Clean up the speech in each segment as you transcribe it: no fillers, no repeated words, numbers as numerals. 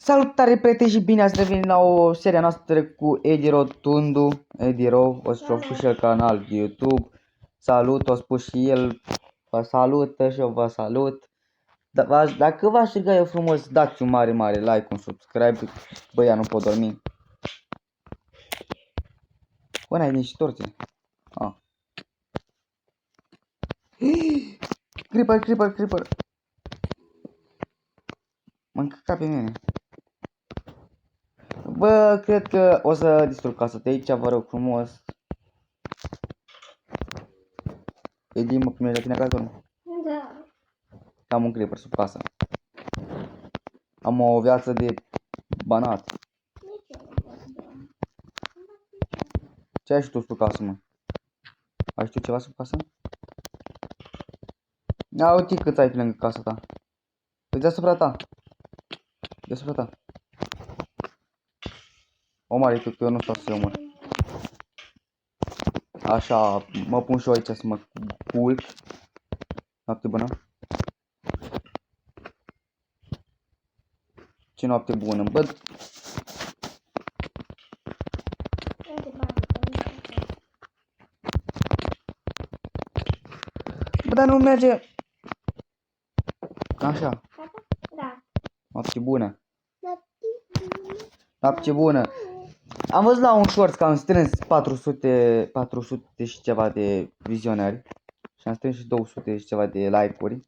Salutare prieteni și bine ați revenit la o serie noastră cu Edi Rotundu. Edi Ro, o să-și făcut și el canal de YouTube. Salut, o spus și el, vă salută și eu vă salut. Dacă v-aș ruga eu frumos, dați un mare like, un subscribe. Băia, nu pot dormi. Bă, n-ai nici torțe. Ah. Creeper. Mă încăca pe mine. Bă, cred că o să distrug casa de aici, vă rog frumos. Edi, mă primești la tine acasă, nu? Da. Am un creeper sub casă. Am o viață de banat. Ce ai și tu sub casă, mă? Ai și tu ceva sub casă? Ia uite cât ai pe lângă casa ta. Păi deasupra ta. Deasupra ta. O mare că eu nu stau să-i omor. Așa, mă pun și eu aici să mă culc. Noapte bună. Ce noapte bună, bă. Bă, dar nu merge. Așa. Da. Noapte bună. Noapte bună. Am văzut la un short că am strâns 400 și ceva de vizionări. Și am strâns și 200 și ceva de like-uri.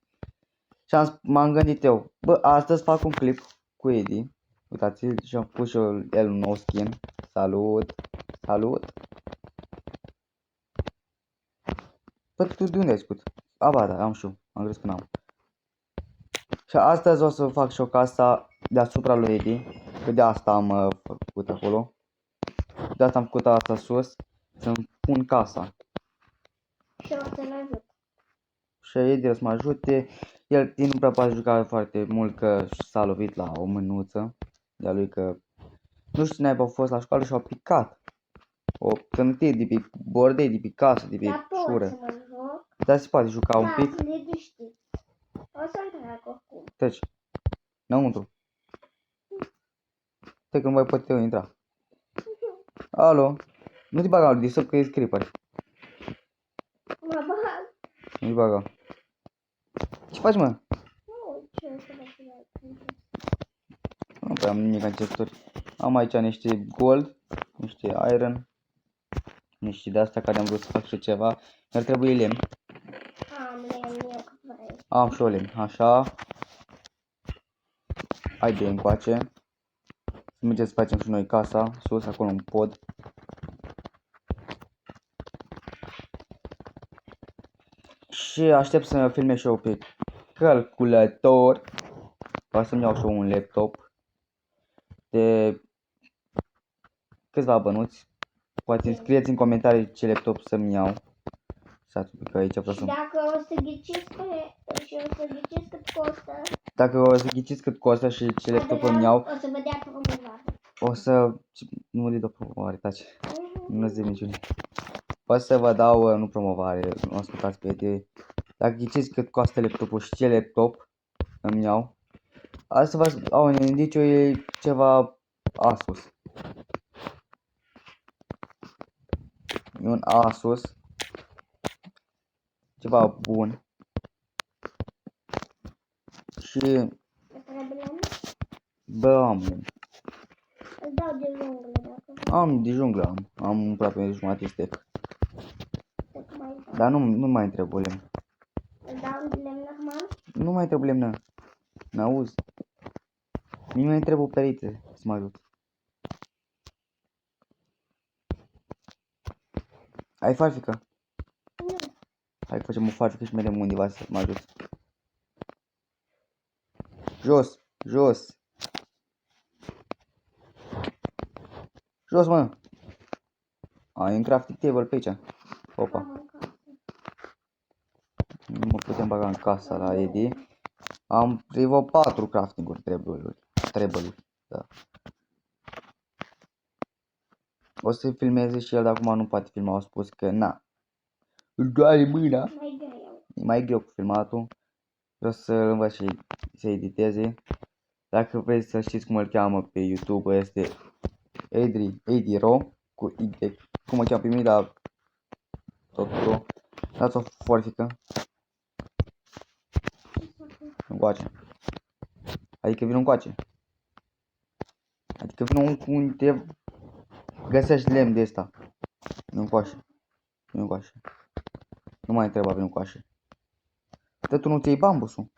Și m-am gândit eu, bă, astăzi fac un clip cu Edi. Uitați-l și am pus și eu el un nou skin. Salut. Bă, tu de unde ai scut? A, ba, da, am și eu. Am crezut că n-am. Și astăzi o să fac și o casa deasupra lui Edi. Că de asta am făcut acolo. De asta am făcut asta sus. Să-mi pun casa. Și o să-l ajut. Și Edi o să mă ajute. El nu prea poate juca foarte mult că s-a lovit la o mânuță de-a lui că nu știu cine a fost la școală și a picat o tâmtie de pe bordei, de pe casă, de pe șură. Să mă joc. Dar se poate juca un pic. Da, liniștit. O să-l trag oricum. Deci, înăuntru. Stai că nu mai pot eu intra. Alo? Nu te baga, disturb că e creeper. Mă bag. Nu te baga. Ce faci, mă? Nu, ce o să mă fac? Nu prea am nimic în chesturi. Am aici niște gold, niște iron, niște de astea care am vrut să fac și ceva. Mi-ar trebui lemn. Am lemn, eu cât vrei. Am și o lemn, așa. Haide încoace. Să mergem să facem și noi casa, sus, acolo un pod. Și aștept să filmez și eu pe calculator. O să-mi iau și eu un laptop de câțiva bănuți. Poate scrieți în comentarii ce laptop să-mi iau. Stați un pic aici vreau Și să... dacă o să ghiciți cât costă, Dacă o să ghiciți cât costă și ce laptop îmi iau, o să vă dea promovare. o să... Nu le dau promovare, taci. Nu zic niciun. O să vă dau, nu promovare, nu ascultați pe de. Dacă ghiciți cât costă laptopul și ce laptop îmi iau, asta vă au un indiciu, e ceva Asus. E un Asus. Ceva bun. Și bă, am Îți dau de junglă dacă vrei. am de junglă, am aproape jumătate stec. Mai dau. Dar nu mai trebuie lemn. Îți dau de lemn normal? Nu mai trebuie lemn. N-auzi? Mie mai trebuie o perite să mă ajut. Ai farfică? Nu. Hai facem o farfică și mergem undeva să mă ajut. Jos, jos. Jos, mă. Ai un crafting table pe aici. Opa. Nu mă putem baga în casa la Edi. Am vreo 4 crafting-uri trebuie. Da. O să filmeze și el, dar acum nu poate filma. Au spus că na. Îl doare mâna. Mai greu. E mai greu cu filmatul. Vreau să-l învăț și să editeze. Dacă vreți să știți cum îl cheamă pe YouTube, este Adiro cu Y. Cum mă cheamă pe mine, dar tot Ro. Dați o forfică încoace. Adică vin încoace. Adică vin unde găsești lemn de ăsta. Nu încoace. Nu încoace. Nu mai întreba vin încoace. Dă tu nu ți-ai bambusul.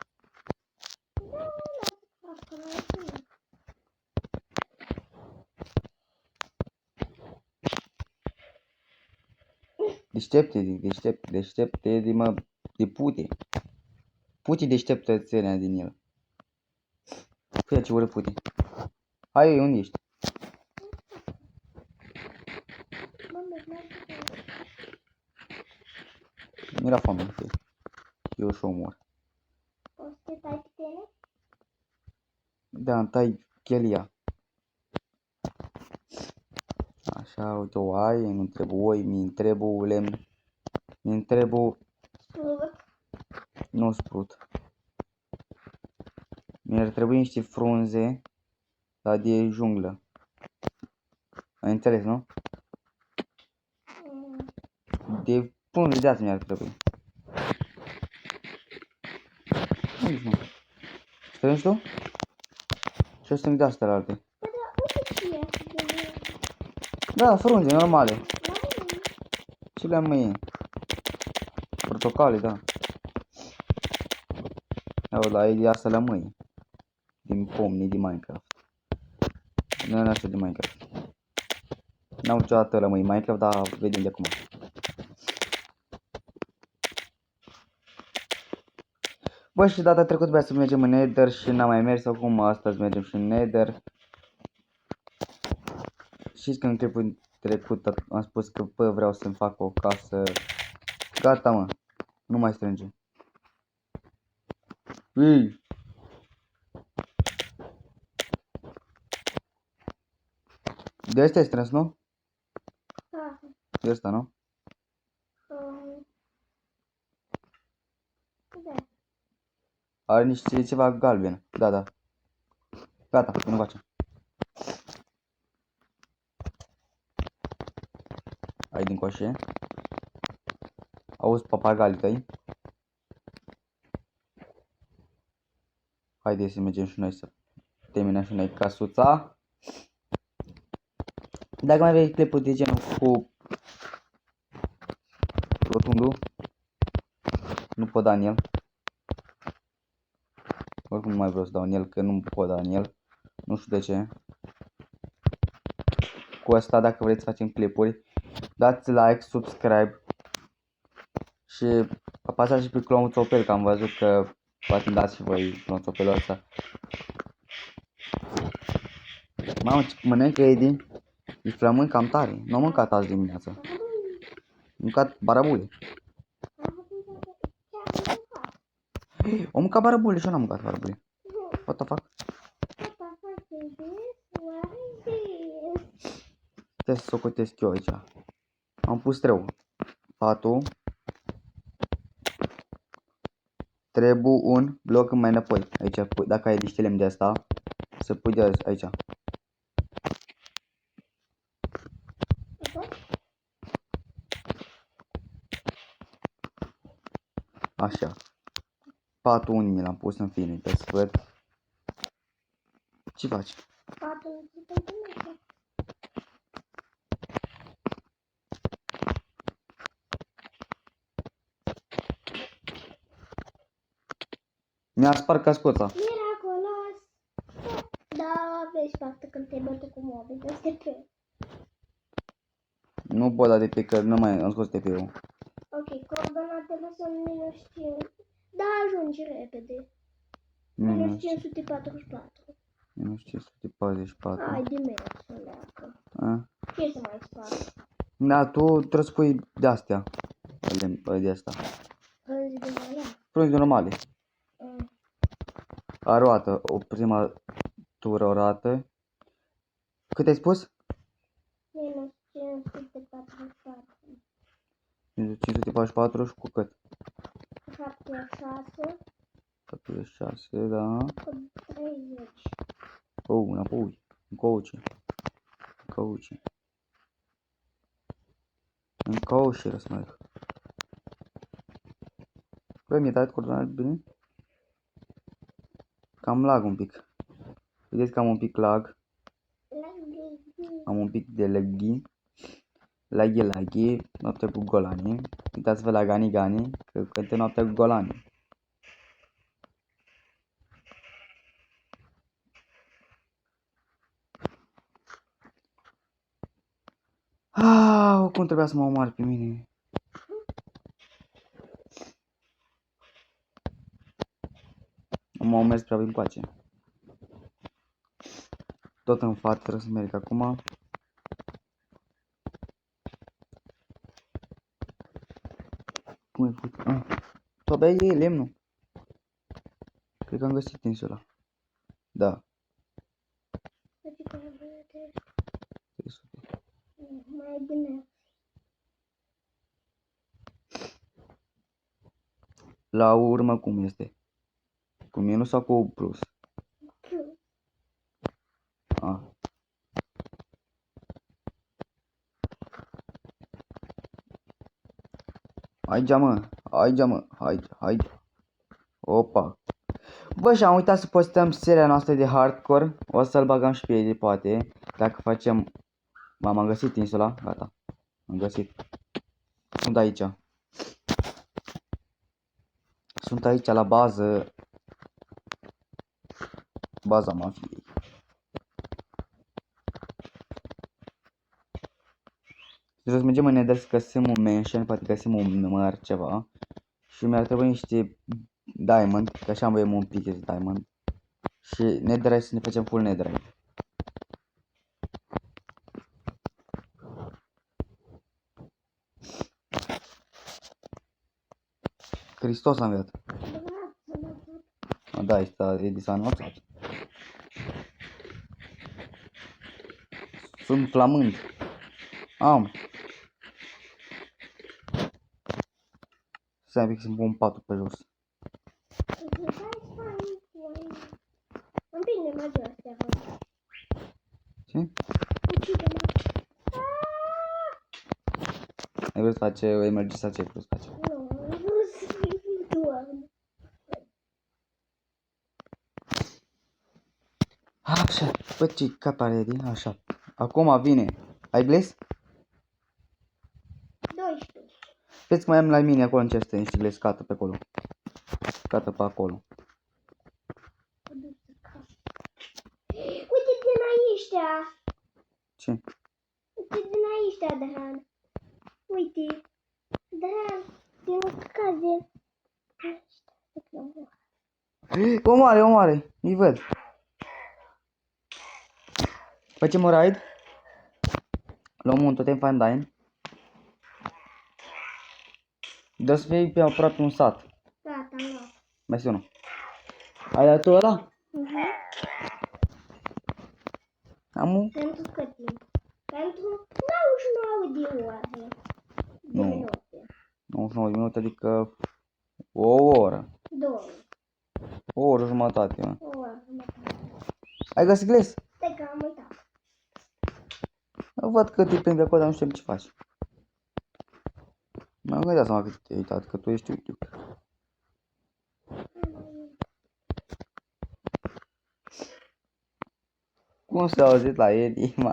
Deștepte de pute. Pute deșteptă țărea din el. Fie ce ură pute. Hai, unde ești? Mi-era foame, fie. Eu și omor. O să te tai pitele? Da, îmi tai chelia. Așa, uite o ai, nu trebuie oi, mi-mi trebuie lemn. Mi-mi trebuie, Sprut. nu sprut. Mi-ar trebui niște frunze, dar de junglă. Ai înțeles, nu? De frunze de asta mi-ar trebui. Nici nu. Strângi tu? Și o strâng de astea la alte. Bă, dar uite ce e așa de mine. Da, frunze normale. Mai Ce le-am mâie? Portocale, da. Iau, la e de asta la mâie. Din pomni din Minecraft. Nu e așa de Minecraft. N-am niciodată la mâie Minecraft, dar vedem de acum. Bă, și data trecută trebuia să mergem în Nether și n-am mai mers, acum astăzi mergem și în Nether. Știți că în clipul trecut am spus că bă, vreau să-mi fac o casă. Gata, mă, nu mai strânge. Ei! De asta ai strâns, nu? Da. De asta, nu? Da. Are niște ceva galben, da, da. Gata, nu facem. Ai din coșe. Auzi papagalii tăi. Haide să mergem și noi să terminăm și noi casuța. Dacă mai vrei clipul de genul cu rotundul, nu pot da în el. Oricum nu mai vreau să dau în el, că nu pot da în el. Nu știu de ce. Cu asta, dacă vreți să facem clipuri, dați like, subscribe și apăsați și pe clonoțopel, că am văzut că poate dați și voi clonoțopelul ăsta. Mamă, ce mănâncă Edi? E flământ cam tare. Nu am mâncat azi dimineața. Am mâncat barabule. Am mâncat barabule și eu n-am mâncat barabule. What the fuck? Trebuie să socotesc eu aici. Am pus treu. Patul. Trebuie un bloc mai înapoi. Aici, dacă ai niște lemn de asta, să pui de aici. Așa. Patul unde l-am pus în fine, pe sfârșit. Ce faci? Patul Mi-a spart cascuța. miraculos. Da, vezi faptul când te bătut cu mobil de TP. Nu pot da de pe că nu mai am scos TP-ul. Ok, coordonatele sunt minus 5. Da, ajungi repede. Minus 544. Minus 544. Hai de mers, leacă. A? Ce să mai fac? Da, tu trebuie să pui de astea. De asta. Hăzi de malea. Frunze normale. A roată, o prima tură o roată. Cât ai spus? Minus 544. Minus 544 și cu cât? 76. 46, da. 30. Oh, înapoi. Încoace. Încoace. Încoace, răsmărg. Băi, mi-a dat coordonate bine? Cam lag un pic. Vedeți că am un pic lag. Am un pic de laghi. Laghi. Noapte cu golani. Uitați-vă la Gani, că cântă noaptea cu golani. Cum trebuia să mă omor pe mine. M-au mers prea bine coace. Tot în față trebuie să merg acum. Cum e făcut? Tu abia e lemnul. Cred că am găsit tinsul ăla. Da. 300. Mai bine. La urmă cum este? Cu minus sau cu plus? Ah. Hai. Opa. Bă, și am uitat să postăm seria noastră de hardcore. O să-l bagăm și pe ei, poate. Dacă facem... M-am găsit insula. Gata. Am găsit. Sunt aici. Sunt aici la bază. Baza mafiei. Trebuie să mergem în Nether să găsim un mansion, poate găsim un număr ceva. Și mi-ar trebui niște diamond, că așa avem un pic de diamond. Și Netherite să ne facem full Netherite. Hristos a înviat. Da, este s-a anunțat. Sunt flamând. Am. Stai un pic să-mi pun patul pe jos. Împinge-mă jos, te rog. Ce? Ucide-mă. Ai vrut să face o emergență, ce ai vrut să faci? Nu, nu să fiu doamnă. Așa, bă, ce capa ready, așa. Acum vine. Ai gles? 12. Vezi că mai am la mine acolo în ce este niște gles, cată pe acolo. Cată pe acolo. Uite din aici. Ce? Uite din aici, Dahan. Uite. Dahan, din caze. Omoare, îi văd. Facem un raid. Luăm un totem Fandine. Dă să fie pe aproape un sat. Gata, am luat. Mai este unul. Ai dat tu ăla? Am un? Pentru cât timp? Pentru 99 de ore. De Nu. minute. 99 de minute, adică o oră. 2. O oră jumătate, mă. O oră, jumătate. Ai găsit gles? Stai că am uitat. Văd că te plimbi acolo, dar nu știu ce faci. M-am gândit seama că te-ai uitat, că tu ești uite. Cum s-a auzit la Eddie, mă?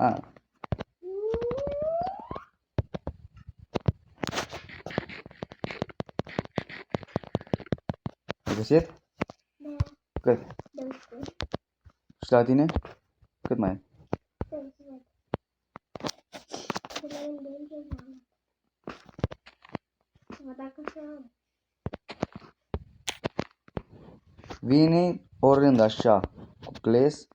Ai găsit? Da, Cât? 12. Și la tine? Cât mai e? Stai să văd. Să le îndemn. Să văd dacă să am. Vine orând așa, cu gles.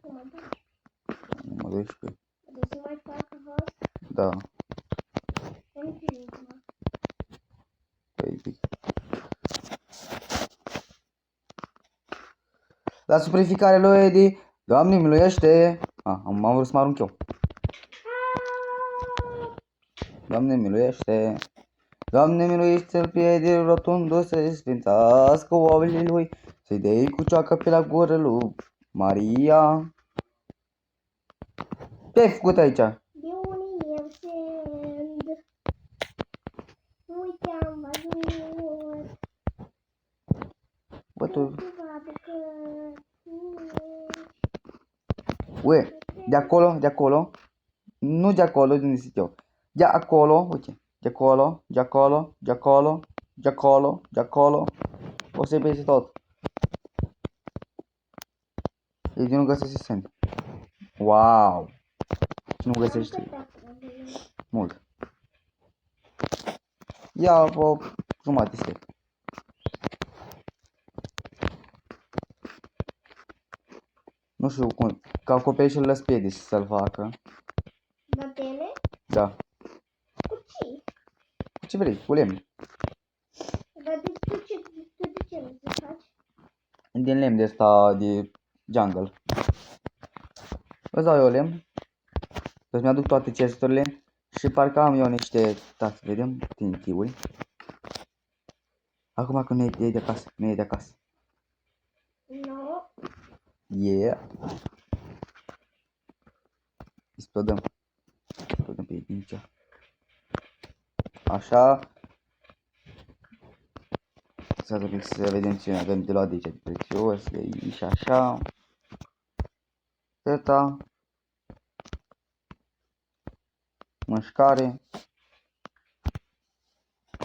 Numai 12. Numai 12. Deci să mai fac rost. Da, Împinge-mă. păi pic. La suplificare lui Eddie, Doamne miluiește! Am vrut să mă arunc eu. Doamne miluiește. Doamne miluiește-l piediul rotundul să-i sfințească oamenii lui, să-i dei cu cioacă pe la gură lui Maria. Ce-ai făcut aici? De unii eu sunt. Uite, am văzut. Bă, tu... Să vadă că... Ue, de acolo, nu de acolo, de unde sunt eu. De acolo, uite, de acolo, de acolo, de acolo, de acolo, de acolo. O să-i peste tot. Deci nu găsești semn. Wow! Și nu găsești mult. Ia o jumătate step. Nu știu cum, că acoperișul lăs piedici să-l facă. Datele? Da. Cu ce? Ce vrei, cu lemn. Dar de ce nu se faci? Din lemn de ăsta de jungle. Îți dau eu lemn. Să-mi aduc toate chesturile. Și parcă am eu niște, da, să vedem, tintiuri. Acum că nu e de acasă, nu e de acasă. Nu. Yeah. Explodăm. Explodăm pe aici. Așa. Să vedem ce avem de luat de aici de prețios, de aici și așa. Teta. Mâșcare.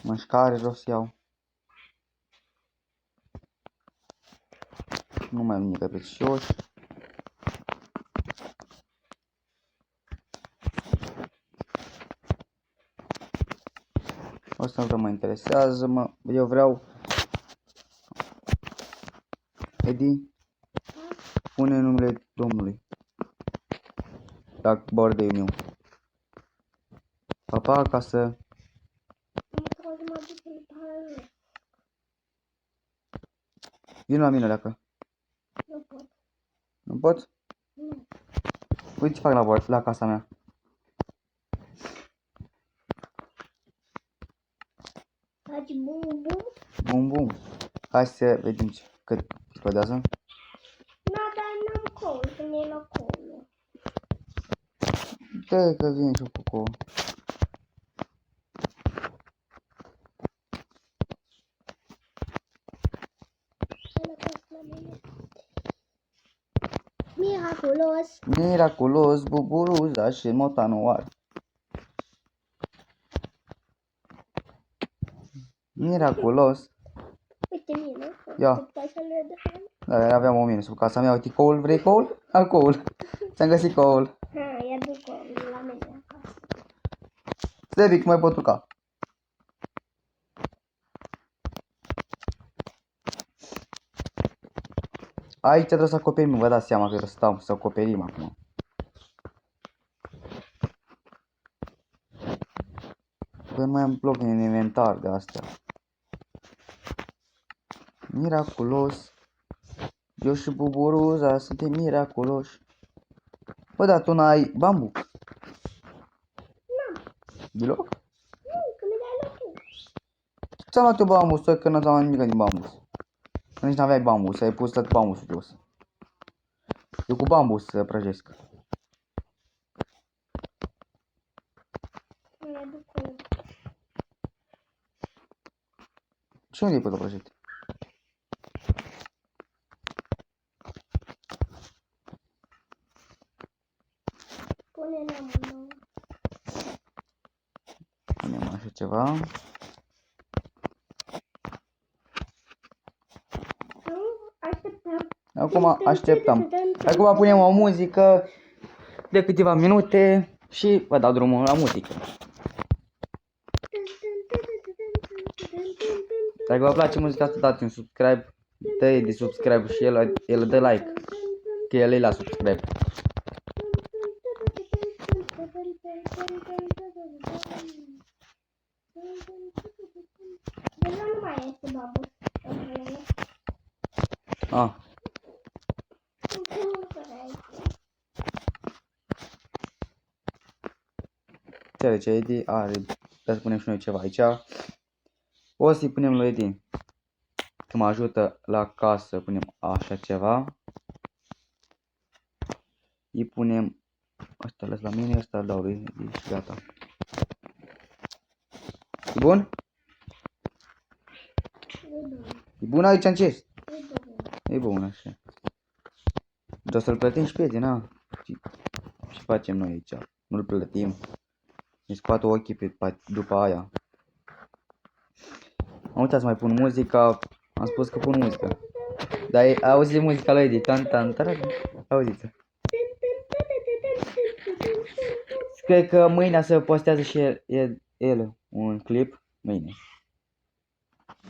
Mâșcare jos iau. Nu mai am nimic prețios. Asta nu mă interesează, mă. Eu vreau... Edi, pune numele Domnului la bordei meu. Papa, ca să... Nu pot să mă duc în pară. Vin la mine dacă. Nu pot. Nu pot? Nu. Uite ce fac la casa mea. Faci bum bum? Bum, bum. Hai să vedem cât explodează. Na, dar n-am coul, că ne-ai luat coul. Dă că vine și cu Miraculos. Miraculos, buburuza și motanoar. Miraculos. Uite mine. Ia. Pasările de fan. Da, aveam o mine sub casa mea. Uite coul, vrei coul? Al coul. Ți-am găsit coul. Ha, ia duc coul la mine acasă. Stai pic, mai pot urca. Aici trebuie să acoperim, vă dați seama că trebuie să stau să acoperim acum. Păi mai am bloc în inventar de astea. Miraculos. Eu și buburuza suntem miraculoși. Bă, dar tu n-ai bambu? N-am. Deloc? Nu, că mi l-ai luat tu. Ți-am luat eu bambus, că nu ți-am nimic din bambus. Că nici n-aveai bambus, ai pus tot bambusul jos. Eu cu bambus să prăjesc. Ia duc coul. Și unde e pe prăjit? Pune neamul nou. Punem așa ceva. Nu, așteptăm. Acum așteptăm. Acum punem o muzică de câteva minute și vă dau drumul la muzică. Dacă vă place muzica asta, dați un subscribe. Dă-i de subscribe și el dă like. Că el e la subscribe. Deja nu mai este bambus. Ah, ce Edi are să punem și noi ceva aici. O să-i punem lui Edi, că mă ajută la casă, punem așa ceva. Îi punem, asta las la mine, asta îl dau lui Edi și gata. E bun? E bun aici în chest? E bun așa. Dar să-l plătim și pe Edi, na? Și facem noi aici. Nu-l plătim. Ne scoate ochii după aia. Am uitat să mai pun muzica. Am spus că pun muzică. Dar auziți muzica lui Edi. Auziți-o. Cred că mâine să postează și el un clip. Mâine.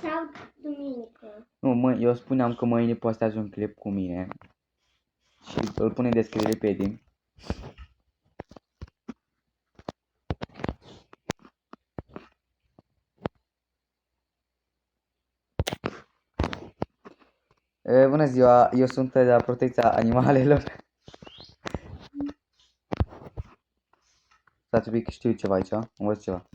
Sau duminică. Nu, eu spuneam că mâine postează un clip cu mine. Și îl pune în descriere pe Edi. Bună ziua, eu sunt de la protecția animalelor. Stați un pic, știu ceva aici, am văzut ceva.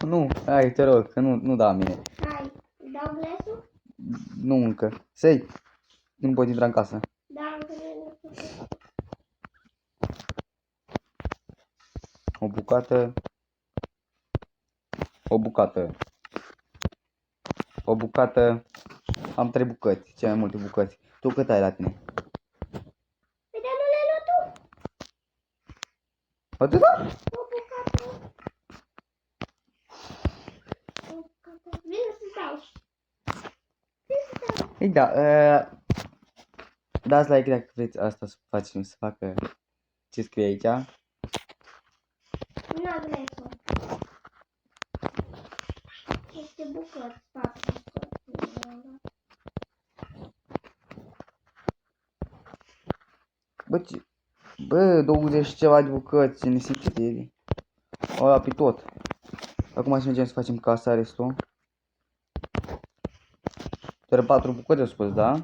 Nu, hai, te rog, că nu da mine. Hai, dau glesul? Nu încă. Sei, nu pot intra în casă. Da, încă nu. O bucată. O bucată. Am 3 bucăți, cele mai multe bucăți. Tu cât ai la tine? Păi dar nu le-ai luat tu? Atâta? O bucată. Vine să stau. Ei da, dați like dacă vreți asta să facă ce scrie aici. Nu am glesul. Este bucăți, 4 bucăți. Bă, 20 și ceva de bucăți, nesimțite. Ăla pe tot. Acum să mergem să facem casa, restul. Doar 4 bucăți au spus, da?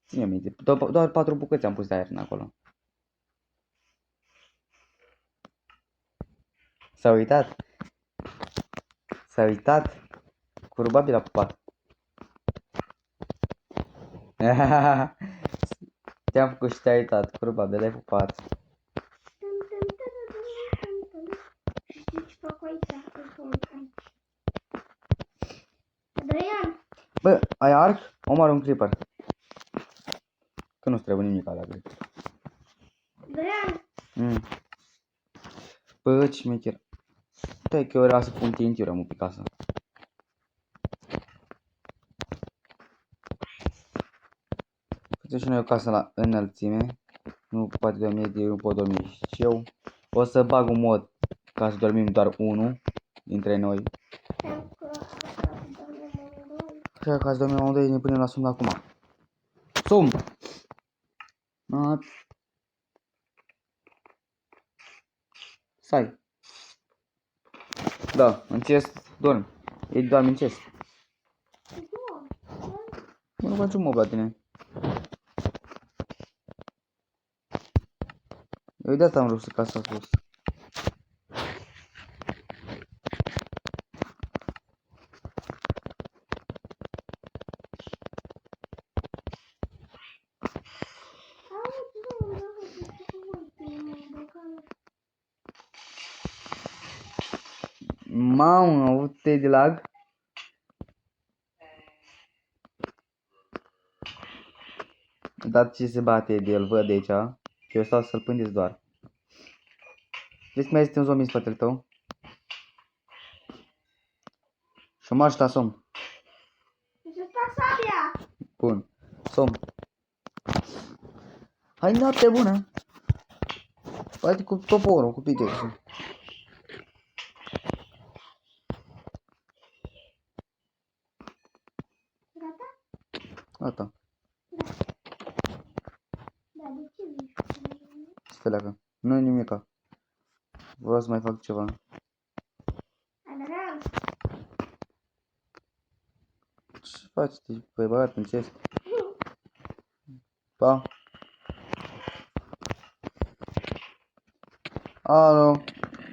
Ține minte, doar 4 bucăți am pus de aer în acolo. S-a uitat? S-a uitat? Curubabil a pupat. Te-am făcut și te-ai uitat, curubabil ai pupat. Știi ce fac aici? Adrian! Bă, ai arc? Omar un creeper. Că nu-ți trebuie nimic la creeper. Adrian! Bă, ce șmecher. Stai că eu vreau să pun TNT rămân pe casă. Facem și noi o casă la înălțime. Nu poate dormi de eu, nu pot dormi și eu. O să bag un mod ca să dormim doar unul dintre noi. Așa ca să dormim amândoi, ne punem la somn acum. Somn! Stai. Da, în chest dormi. Ei doarme în chest. Nu faci un mob la tine. Eu de asta am vrut să casa sus. Mamă, am avut de lag. Dat ce se bate de el, văd de aici. Și eu stau să-l pândeți doar. Vezi că mai este un zombie în spatele tău? Și mă ajută somn. Bun. Somn. Hai noapte bună. Poate cu toporul, cu pickaxe. Gata. Se leagă. Nu-i nimica. Vreau să mai fac ceva. Ce faci? Te-ai băgat în chest? Pa. Alo.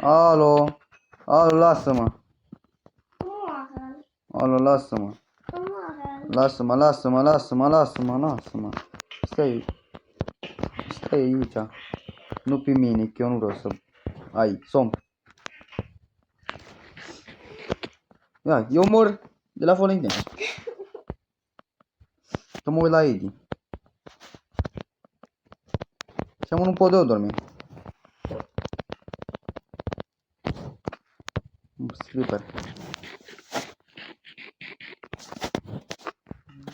Alo. Alo, lasă-mă. Moară. Alo, lasă-mă. Moară. Lasă-mă, lasă-mă, lasă-mă, lasă-mă, lasă-mă. Stai. Stai aici. Nu pe mine, că eu nu vreau să ai somn. Ia, eu mor de la Falling Down. Că mă uit la Eddie. Și am nu pot eu dormi. Slipper.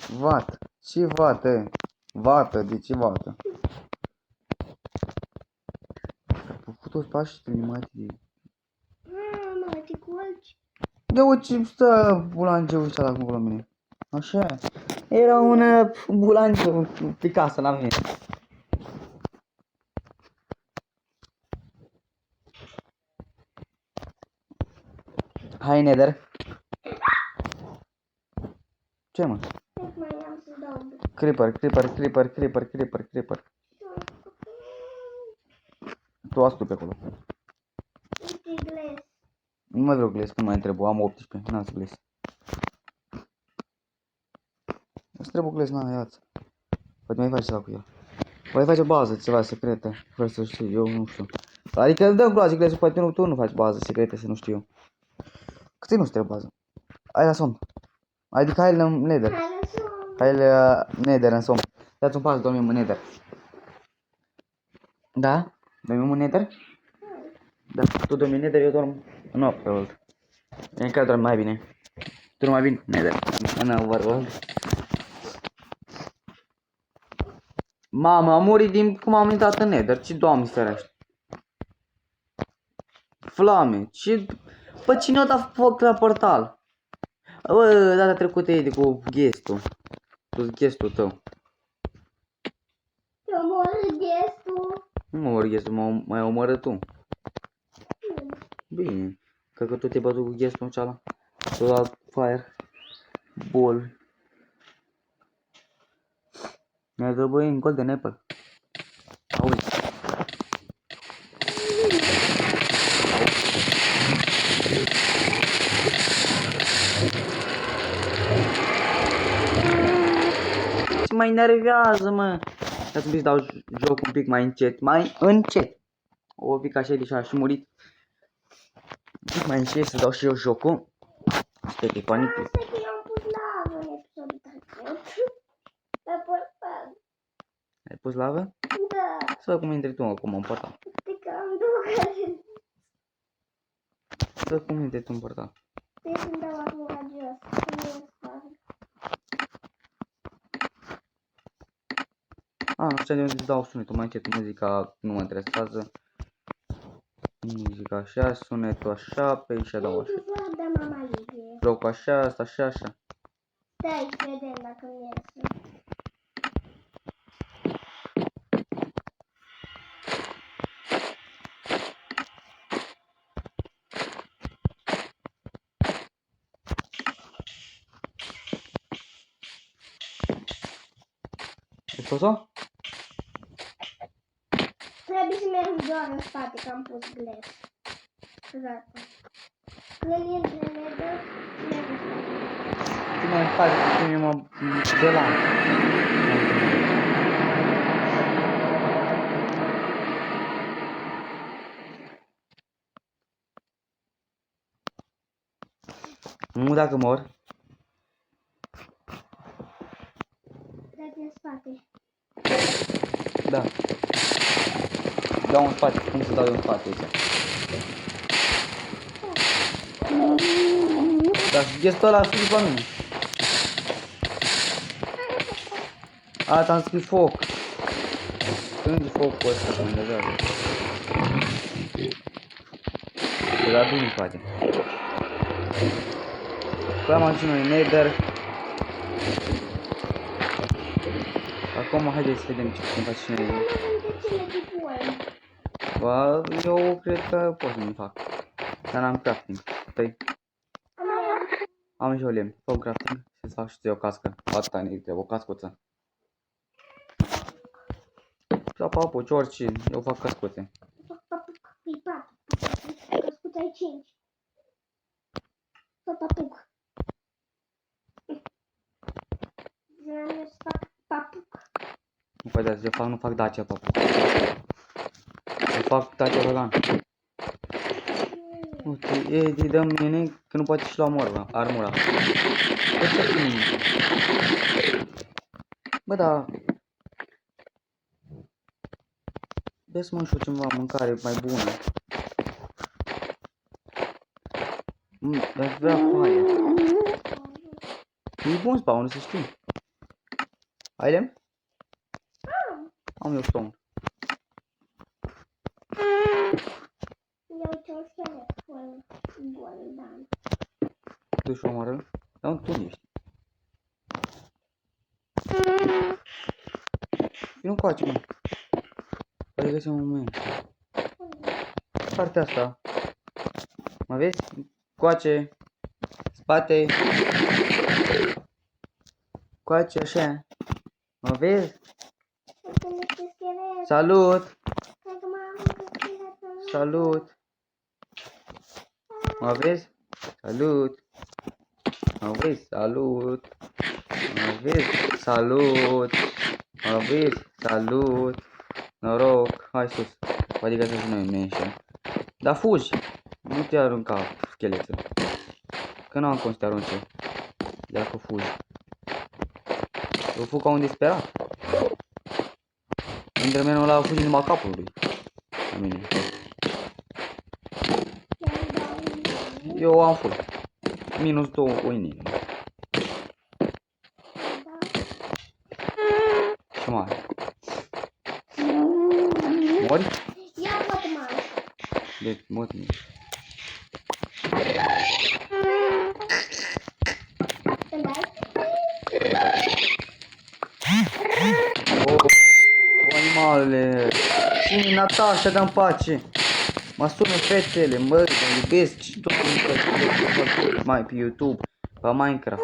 Vată. Ce vată? Vată, de ce vată? Am făcut toți pașii animate de... Mă, te culci. De ce stă bulangeul ăsta acum la mine? Așa. Era un bulangeu pe casă la mine. Hai, Nether. Ce, mă? Mai am să dau. Creeper, creeper, creeper, creeper, creeper, creeper. Tu astu pe acolo. Uite gles. Nu mai vreau gles, nu mai trebuie, am 18, n-am să gles. Îți trebuie gles, n-am iață. Poate mai faci ceva cu el. Poate face bază, ceva secretă, fără să știu, eu nu știu. Adică îți dăm cu glesul, poate nu, tu nu faci bază secretă, să nu știu. Câte nu trebuie bază? Hai la somn. Adică hai la Nether. Hai la somn. Hai la Nether în somn. Dați un pas, dormim în Nether. Da? Dormim în Nether? Da, tu dormi în Nether, eu dorm în Overworld. În care dormi mai bine? Tu dormi mai bine? Nether. În Overworld. Mama, am murit din cum am intrat în Nether. Ce doamne ferește. Flame. Ce... Păi cine o dat foc la portal? Bă, data trecută e de cu guest-ul. Cu guest-ul tău. Eu mor gestul. Nu mă omor guest-ul, mai omoră tu. Bine. Cred că tu te-ai bătut cu guest-ul ceala. Tu la fire. Ball. Mi-a dat băi în golden apple. Auzi. Ce mai nervează, mă. Să să dau joc un pic mai încet. Mai încet. O pic așa de și murit. Un pic mai încet să dau și eu jocul. Stai pe panic. Asta că eu am pus lavă în episodul trecut. Pe portal. Ai pus lavă? Da. Să văd cum intri tu acum în portal. Știi că am două care... Să văd cum intri tu în portal. Trebuie să-mi dau acum la jos. Să nu o sparg. Nu știu de unde îți dau sunetul mai încet. Muzica nu mă interesează. Muzica așa, sunetul așa, pe aici dau așa. Da, mama Livie. Jocul așa, asta așa, așa. Stai, vedem dacă mi iese. Ai scos-o? Trebuie să merg doar în spate, că am pus gles. Gata. Când intri în Nether, merg în spate. Tu mai faci cu mine mă de la. Nu dacă mor. Trebuie în spate. Da. Dau în spate, cum să dau eu în spate aici? Dar gestul ăla a scris la mine. Ți-am scris foc. Când e focul ăsta, că mă enervează. Te da bine, frate. Păi am ajuns în Nether. Acum haideți să vedem ce putem face și noi. De cine te pui? Ba, eu cred că pot să-mi fac. Dar n-am crafting. Stai. Am și o lemn. Fă crafting. Să-ți fac și ție o cască. Atâta ne trebuie, o cascuță. Sau papuci, orice. Eu fac cascuțe. E 4. Crescut ai 5. Să papuc. Vreau să fac papuc. Nu fac Dacia, nu fac Dacia, papa. Nu fac Dacia Logan. Uite, Edi dă mine că nu poate și lua armura. Bă, ce bine. Bă, da. Vezi mă și ceva mâncare mai bună. Aș vrea foaie. E bun spawn, să știi. Ai lemn? Am eu stone. Eu ce-o telefon goldan. Tu și omoară? Dar tu nu ești. Vino încoace, mă. Păi găsim un moment. Partea asta. Mă vezi? Coace. Spate. Coace, așa. Mă vezi? Salut! Salut! Mă vezi? Salut! Mă vezi? Salut! Mă vezi? Salut! Mă vezi? Salut! Noroc! Hai sus! Poate că să noi mention. Dar fugi! Nu te arunca, scheleță. Că nu am cum să te arunce. Dacă fugi. Eu fug ca un disperat. Endermanul ăla a fugit numai capul lui. La mine. Eu am full. Minus 2 inimi. Și mai. Mori? Ia poate mai. Deci, mori. O, animalele. Cine Natasha, dă-mi pace. Mă sună fetele, mă iubesc și tot mai pe YouTube, pe Minecraft.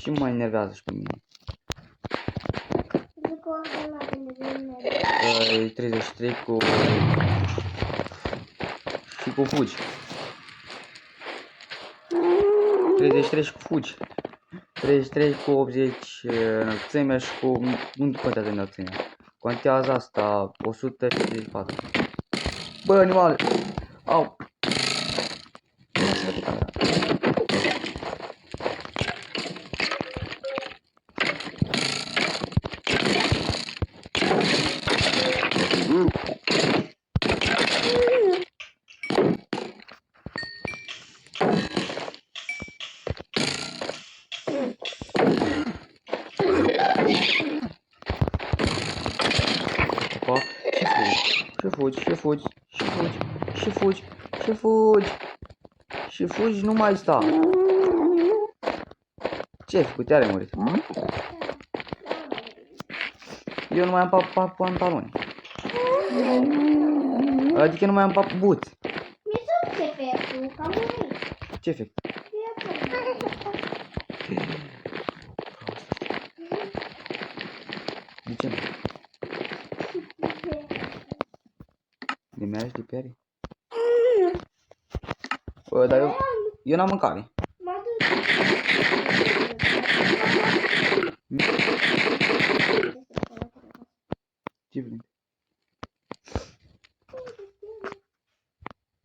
Și mă enervează și pe mine. Zic o ordenat 33 cu... și cu fugi. 33 și cu fugi. 33 cu 80 înălțimea și cu... nu contează înălțimea. Contează asta 164. Bă, animale! Au! Și fugi, și fugi, și fugi, și fugi, și fugi, și fugi, nu mai sta. Ce ai făcut? Iar ai murit. Eu nu mai am pantaloni. Adică nu mai am buți. Mi sunt ce efectul, că am murit. Ce efect? De ce? De mergi de piare? Bă, dar eu n-am mâncare. Mă Ce vrei?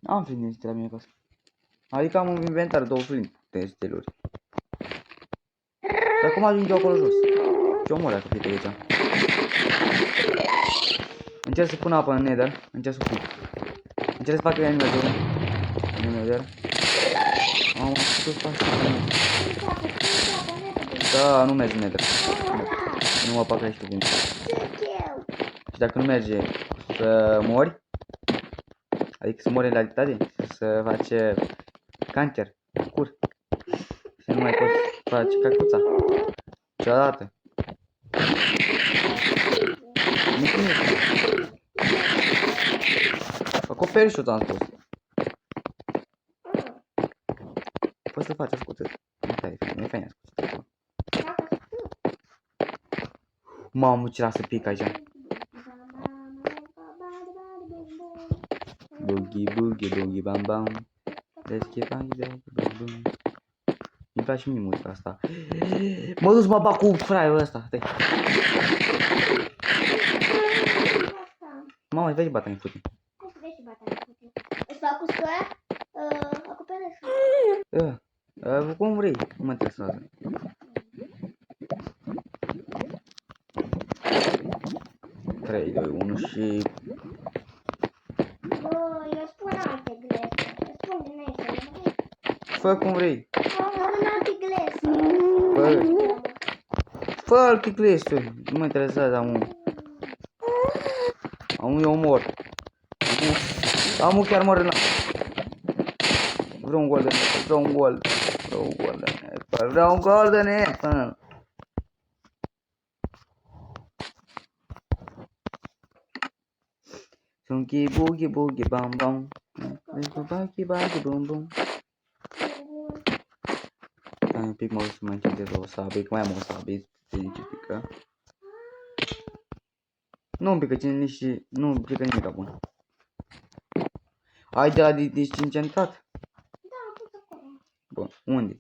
Am flinte la mine acasă. Adică am un inventar, 2 flinte steluri. Dar cum ajung eu acolo jos? Ce omor dacă fii pe aici? Încerc să pun apă în nether, încerc să fug. Încerc să fac animator. În nether. Am sus așa. Da, nu merge nether. Nu mă fac aici cuvinte. Și dacă nu merge să mori, adică să mori în realitate, să faci cancer, cur. Și nu mai poți face cacuța. Ceodată. Nu știu. Acoperișul ți-am spus. Poți să faci ascultă. Nu e fain ascultă. Mamă, ce lasă pic aici. Doggy. boogie bam bam. Let's get back, bam bam. Îmi place mie muzica asta. Mă duc să mă bag cu fraierul ăsta. Stai. Mamă, vezi bata în fute. Hai să vezi și bata în fute. Îți fac cu scoia? Acoperă. Cum vrei, nu mă interesează. Trei, 2, 1 și... Bă, eu spun alte glese. Eu spun din aici. Fă cum vrei. Spun alte glese. Bă, fă alte glese. Nu mă interesează, amu eu mor. Amu chiar mor în... Vreau un gol de net, vreau un gol de net. Sunky boogie boogie bam bam. Boogie boogie bum bum. Stai un pic, mă duc să mai încetez o sabie, că mai am o sabie specifică. Nu îmi pică nici, nu îmi pică nimic bun. Ai de la disincentat? Da, am pus acolo. Bun, unde?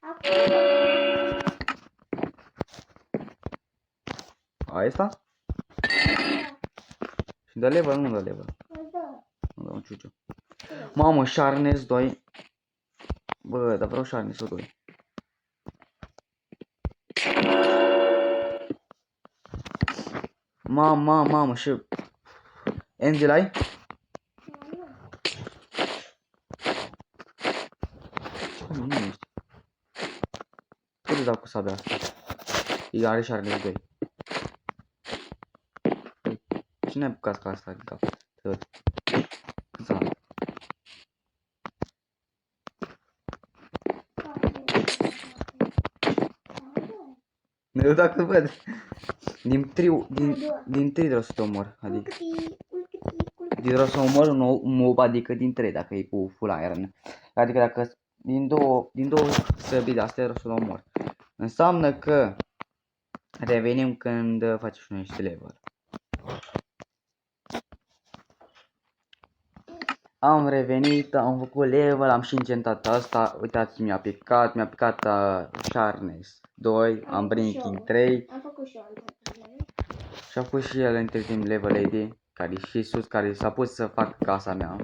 Acolo. Ai asta? Și de level, nu de level. Da. Nu dau un ciuciu. Mamă, Sharnez 2. Bă, dar vreau Sharnez 2. Mamă, și... Angel ai? Nu ești. Cât îți dau cu sabia asta? El are Sharnez 2. Cine a casca asta din cap? Te văd. Cât să nu dacă văd. Din triu vreau să te omor. Adică vreau să omor un mob, adică din 3 dacă e cu full iron. Adică dacă din două săbii de astea vreau să-l omor. Înseamnă că revenim când faci și noi level. Am revenit, am făcut level, am și încentat asta. Uitați, mi-a picat Sharnez 2, am Breaking 3. Am făcut și eu Și a fost și el între timp level 80, care și sus, care s-a pus să fac casa mea.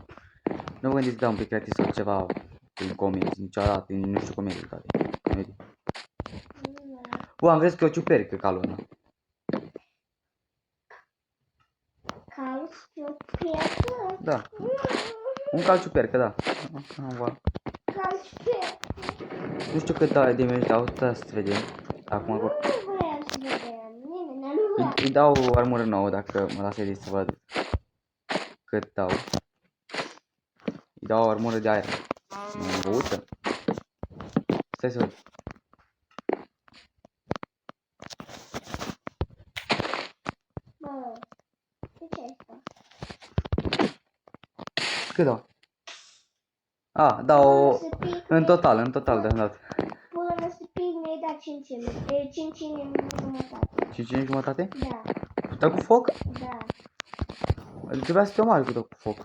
Nu gândiți să dau un pic creativ sau ceva în comenzi, niciodată, nu știu cum e toate. Bă, am crezut că e o ciupercă calul ăla. Cal ciupercă? Da. Un cal ciupercă, da. Cal ciupercă. Nu știu cât de meci dau, să vedem. Acum Nu vreau să vedem, nimeni nu vrea. îi dau o armură nouă dacă mă las edit să văd cât dau. Îi dau o armură de aer. Nu uite. Stai să văd. Bă, ce e asta? Cât dau? A, dau în total de-am dat. Până să pic mi-ai dat 5 în jumătate. 5 în jumătate? Da, Da cu foc? da. Trebuia să te omoare cu foc. Da,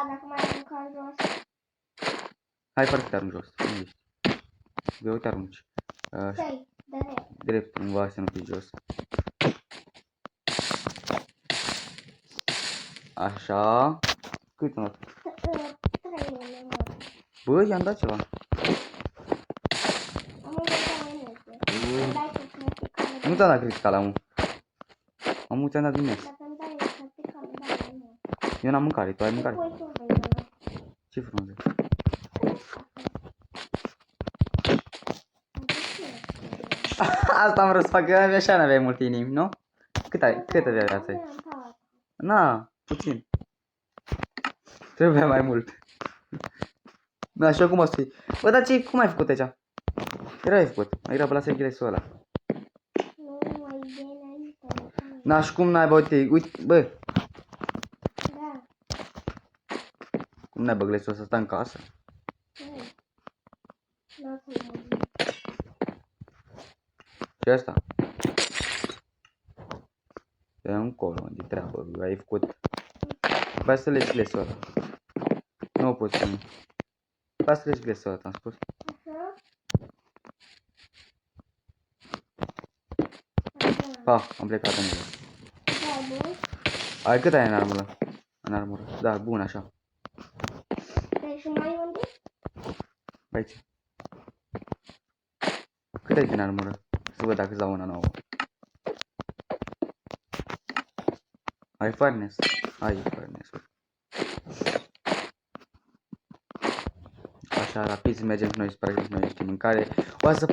dacă mai arunca jos. Hai, fără să te arunci jos. Unde ești? Eu te arunci. Stai, da, Drept, cumva să nu fii jos. Așa. Cât am dat? 3 minute. Bă, i-am dat ceva. Am învățat mai multe. Nu te-am dat critical, amu. Amu, ți-am dat din mes. Dacă îmi dai critical, da, mai mult. Eu n-am mâncare, tu ai mâncare? Păi tu vei da. Ce frunze? Asta am vrut să fac, că așa n-aveai multe inimi, nu? Cât avea viața? Na, puțin. Trebuia mai mult. Da, și eu cum o să fii? Bă, dar cum ai făcut aici? Era ai făcut, mai era pe la seghilesul ăla. Nu mai e înainte. Na, și cum n-ai, bă, uite, bă. Da. Cum n-ai, bă, glesul ăsta, stă în casă? Nu o să mă Și asta? E încolo, de treabă, ai făcut Vai să legi glesul ăla. Nu o poți pune. Vai să legi glesul ăla, am spus. Așa. Pa, am plecat în el. Da, bun. Ai cât ai în armură? În armură. Da, bun, așa. Deci și mai unde? Aici. Cât ai din armură? Să văd dacă îți dau una nouă. Ai furnace? Ai furnace. Așa, rapid să mergem și noi spre aici, noi niște mâncare. O să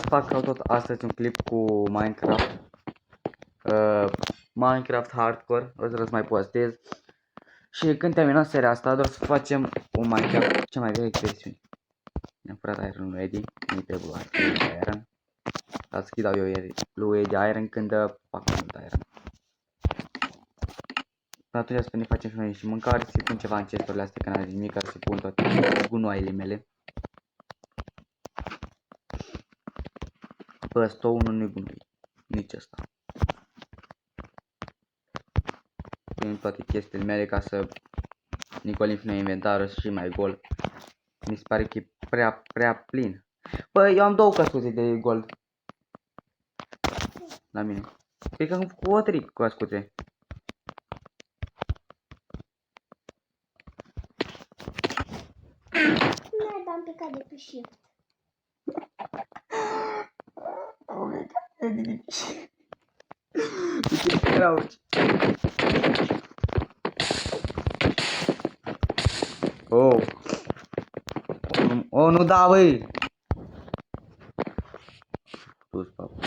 fac tot astăzi un clip cu Minecraft. Minecraft Hardcore. O să mai postez. Și când terminăm seria asta, doar să facem un Minecraft cea mai veche versiune. Mi-am furat Iron lui Eddie. Nu-i trebuie Iron. Dar să dau eu lui Eddie Iron când fac mult Iron. Atunci să ne facem și noi și mâncare, să pun ceva în chesturile astea, că n-are nimic, ca să pun toate gunoaiele mele. Bă, stone-ul nu-i gunoi, nici ăsta. Pun toate chestiile mele ca să nicolim și noi inventarul și mai gol. Mi se pare că e prea plin. Bă, eu am două căscuțe de gold. La mine. Cred că am făcut o tric cu căscuțe. Nu, dar am picat de pe shift. Oh my god, e nimic. Ce crouch. Oh. Oh, nu da, băi. Tu-ți papu,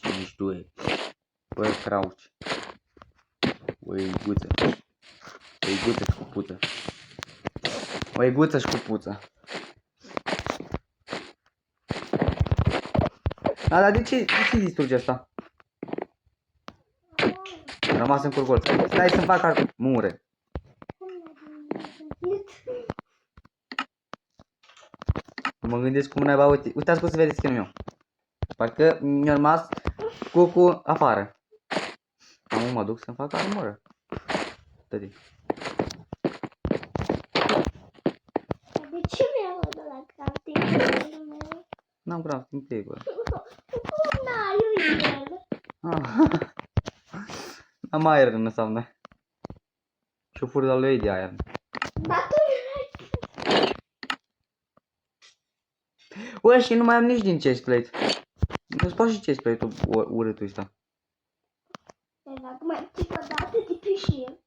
ce nici tu e. Bă, crouch. O iguță. O iguță și cupuță. O iguță și cupuță. Da, dar de ce distruge asta? Am rămas în curgol. Stai să-mi fac mure. Mă gândesc cum naiba, uitați cum se vede skin-ul meu. Parcă mi-a rămas cu afară. Acum mă duc să-mi fac armură. Tăti. De ce mi-am luat de la crafting meu? N-am crafting table. Cum n-ai el? Am iron înseamnă. Și o fură de lui de iron. Dar tu Ue, și nu mai am nici din chestplate. Nu-ți faci și chestplate-ul urâtul ăsta. dacă mai ții o dată de pe shift.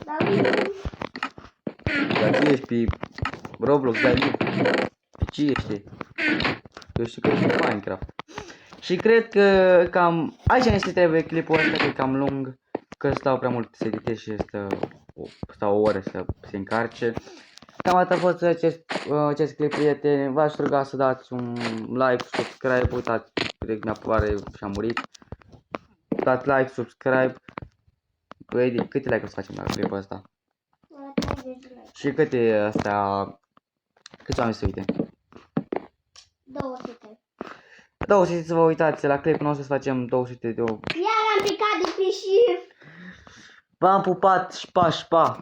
Dar nu. Dar ce ești pe Roblox, dai live? Pe ce ești? Eu știu că ești pe Minecraft. Și cred că cam... Aici ne se trebuie clipul ăsta, că e cam lung. Că stau prea mult să editez și stau o oră să se încarce. Cam atât a fost acest clip, prieteni. V-aș ruga să dați un like, subscribe. Uitați, cred că mi-apare și am murit. Dați like, subscribe. Băi, câte like o să facem la clipul ăsta? Și câte astea... Câți oameni să uite? 200. 200 să vă uitați la clipul nostru să facem 200 de... Iar am picat de pe shift. V-am pupat, șpa, șpa!